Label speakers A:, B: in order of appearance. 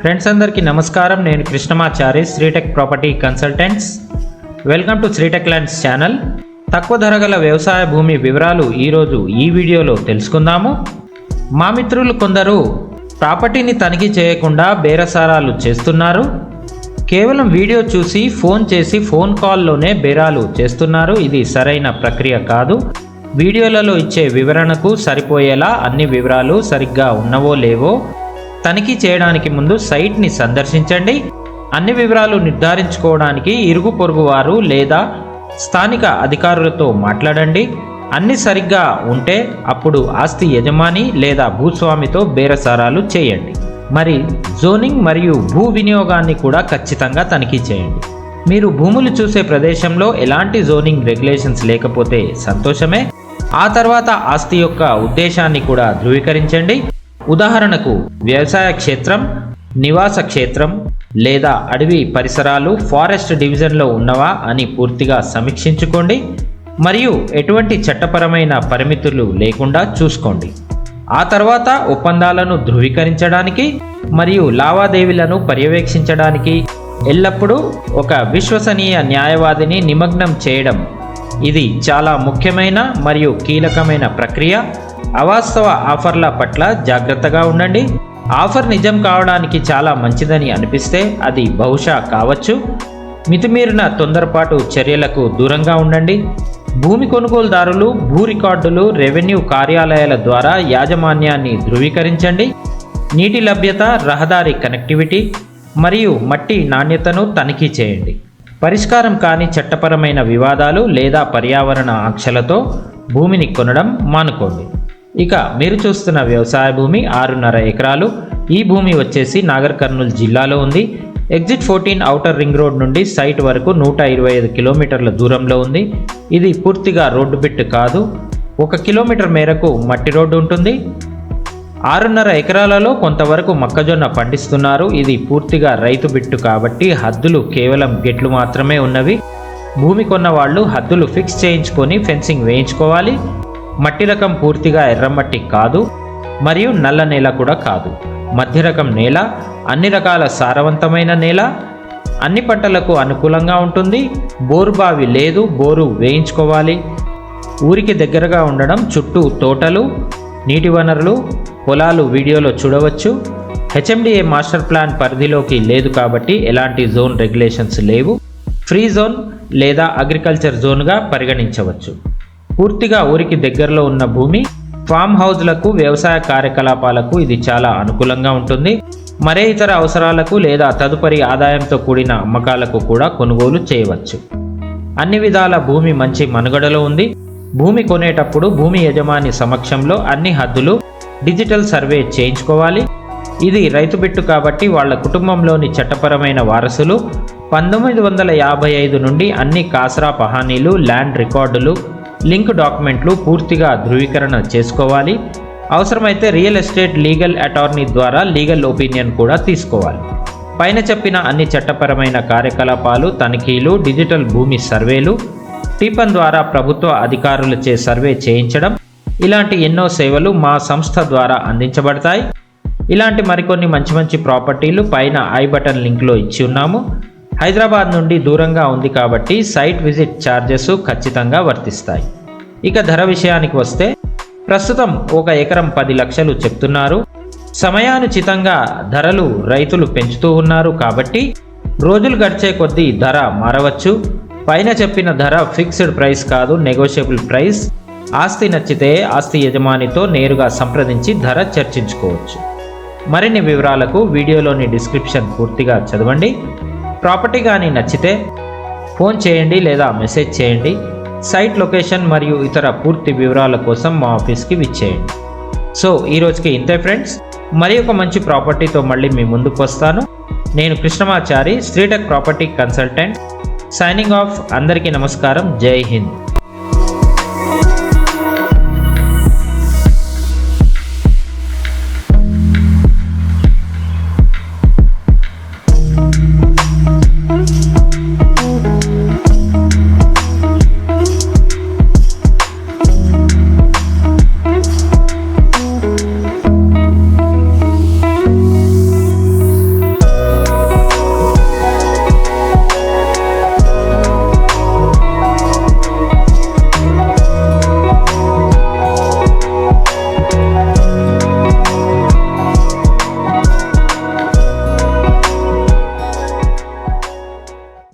A: Friends అందరికీ నమస్కారం. నేను Krishnamachari, Sritech property consultants. Welcome to Sritech lands channel. తక్కువ ధర గల వ్యవసాయ భూమి వివరాలు ఈరోజు ఈ వీడియోలో తెలుసుకుందాము. మా మిత్రులు కొందరు ప్రాపర్టీని తనిఖీ చేయకుండా బేరసారాలు చేస్తున్నారు. కేవలం వీడియో చూసి ఫోన్ చేసి ఫోన్ కాల్లోనే బేరాలు చేస్తున్నారు. ఇది సరైన ప్రక్రియ కాదు. వీడియోలలో ఇచ్చే వివరణకు సరిపోయేలా అన్ని వివరాలు సరిగ్గా ఉన్నవో లేవో తనిఖీ చేయడానికి ముందు సైట్ని సందర్శించండి. అన్ని వివరాలు నిర్ధారించుకోవడానికి ఇరుగు పొరుగు వారు లేదా స్థానిక అధికారులతో మాట్లాడండి. అన్ని సరిగ్గా ఉంటే అప్పుడు ఆస్తి యజమాని లేదా భూస్వామితో బేరసారాలు చేయండి. మరి జోనింగ్ మరియు భూ వినియోగాన్ని కూడా ఖచ్చితంగా తనిఖీ చేయండి. మీరు భూములు చూసే ప్రదేశంలో ఎలాంటి జోనింగ్ రెగ్యులేషన్స్ లేకపోతే సంతోషమే. ఆ తర్వాత ఆస్తి యొక్క ఉద్దేశాన్ని కూడా ధృవీకరించండి. ఉదాహరణకు వ్యవసాయ క్షేత్రం, నివాస క్షేత్రం లేదా అడవి పరిసరాలు ఫారెస్ట్ డివిజన్లో ఉన్నవా అని పూర్తిగా సమీక్షించుకోండి. మరియు ఎటువంటి చట్టపరమైన పరిమితులు లేకుండా చూసుకోండి. ఆ తర్వాత ఒప్పందాలను ధృవీకరించడానికి మరియు లావాదేవీలను పర్యవేక్షించడానికి ఎల్లప్పుడూ ఒక విశ్వసనీయ న్యాయవాదిని నిమగ్నం చేయడం ఇది చాలా ముఖ్యమైన మరియు కీలకమైన ప్రక్రియ. అవాస్తవ ఆఫర్ల పట్ల జాగ్రత్తగా ఉండండి. ఆఫర్ నిజం కావడానికి చాలా మంచిదని అనిపిస్తే అది బహుశా కావచ్చు. మితిమీరిన తొందరపాటు చర్యలకు దూరంగా ఉండండి. భూమి కొనుగోలుదారులు భూ రికార్డులు, రెవెన్యూ కార్యాలయాల ద్వారా యాజమాన్యాన్ని ధృవీకరించండి. నీటి లభ్యత, రహదారి కనెక్టివిటీ మరియు మట్టి నాణ్యతను తనిఖీ చేయండి. పరిష్కారం కాని చట్టపరమైన వివాదాలు లేదా పర్యావరణ ఆంక్షలతో భూమిని కొనడం మానుకోండి. ఇక మీరు చూస్తున్న వ్యవసాయ భూమి 6.5 ఎకరాలు. ఈ భూమి వచ్చేసి నాగర్ కర్నూలు జిల్లాలో ఉంది. ఎగ్జిట్ 14 ఔటర్ రింగ్ రోడ్ నుండి సైట్ వరకు 125 కిలోమీటర్ల దూరంలో ఉంది. ఇది పూర్తిగా రోడ్డు బిట్ కాదు. 1 కిలోమీటర్ మేరకు మట్టి రోడ్డు ఉంటుంది. 6.5 ఎకరాలలో కొంతవరకు మొక్కజొన్న పండిస్తున్నారు. ఇది పూర్తిగా రైతు బిట్టు కాబట్టి హద్దులు కేవలం గెట్లు మాత్రమే ఉన్నవి. భూమి కొన్న వాళ్ళు హద్దులు ఫిక్స్ చేయించుకొని ఫెన్సింగ్ వేయించుకోవాలి. మట్టి రకం పూర్తిగా ఎర్రమట్టి కాదు మరియు నల్ల నేల కూడా కాదు. మధ్య రకం నేల, అన్ని రకాల సారవంతమైన నేల, అన్ని పంటలకు అనుకూలంగా ఉంటుంది. బోరు బావి లేదు, బోరు వేయించుకోవాలి. ఊరికి దగ్గరగా ఉండడం, చుట్టూ తోటలు, నీటి వనరులు, పొలాలు వీడియోలో చూడవచ్చు. హెచ్ఎండిఏ మాస్టర్ ప్లాన్ పరిధిలోకి లేదు కాబట్టి ఎలాంటి జోన్ రెగ్యులేషన్స్ లేవు. ఫ్రీ జోన్ లేదా అగ్రికల్చర్ జోన్గా పరిగణించవచ్చు. పూర్తిగా ఊరికి దగ్గరలో ఉన్న భూమి ఫామ్ హౌస్లకు, వ్యవసాయ కార్యకలాపాలకు ఇది చాలా అనుకూలంగా ఉంటుంది. మరే ఇతర అవసరాలకు లేదా తదుపరి ఆదాయంతో కూడిన అమ్మకాలకు కూడా కొనుగోలు చేయవచ్చు. అన్ని విధాల భూమి మంచి మనుగడలో ఉంది. భూమి కొనేటప్పుడు భూమి యజమాని సమక్షంలో అన్ని హద్దులు డిజిటల్ సర్వే చేయించుకోవాలి. ఇది రైతు బిట్టు కాబట్టి వాళ్ళ కుటుంబంలోని చట్టపరమైన వారసులు 1955 నుండి అన్ని కాసరా పహానీలు, ల్యాండ్ రికార్డులు, లింక్ డాక్యుమెంట్లు పూర్తిగా ధృవీకరణ చేసుకోవాలి. అవసరమైతే రియల్ ఎస్టేట్ లీగల్ అటార్నీ ద్వారా లీగల్ ఒపీనియన్ కూడా తీసుకోవాలి. పైన చెప్పిన అన్ని చట్టపరమైన కార్యకలాపాలు, తనిఖీలు, డిజిటల్ భూమి సర్వేలు, టీపన్ ద్వారా ప్రభుత్వ అధికారులచే సర్వే చేయించడం, ఇలాంటి ఎన్నో సేవలు మా సంస్థ ద్వారా అందించబడతాయి. ఇలాంటి మరికొన్ని మంచి ప్రాపర్టీలు పైన ఐ బటన్ లింక్లో ఇచ్చి ఉన్నాము. హైదరాబాద్ నుండి దూరంగా ఉంది కాబట్టి సైట్ విజిట్ ఛార్జెస్ ఖచ్చితంగా వర్తిస్తాయి. ఇక ధర విషయానికి వస్తే ప్రస్తుతం 1 ఎకరం 10 లక్షలు చెప్తున్నారు. సమయానుచితంగా ధరలు రైతులు పెంచుతూ ఉన్నారు కాబట్టి రోజులు గడిచే కొద్దీ ధర మారవచ్చు. పైన చెప్పిన ధర ఫిక్స్డ్ ప్రైస్ కాదు, నెగోషియబుల్ ప్రైస్. ఆస్తి నచ్చితే ఆస్తి యజమానితో నేరుగా సంప్రదించి ధర చర్చించుకోవచ్చు. మరిన్ని వివరాలకు వీడియోలోని డిస్క్రిప్షన్ పూర్తిగా చదవండి. ప్రాపర్టీ కానీ నచ్చితే ఫోన్ చేయండి లేదా మెసేజ్ చేయండి. సైట్ లొకేషన్ మరియు ఇతర పూర్తి వివరాల కోసం మా ఆఫీస్కి విచ్చేయండి. సో ఈరోజుకి ఇంతే ఫ్రెండ్స్. మరి ఒక మంచి ప్రాపర్టీతో మళ్ళీ మీ ముందుకు వస్తాను. నేను Krishnamachari, Sritech property consultant, signing off. అందరికీ నమస్కారం. జై హింద్.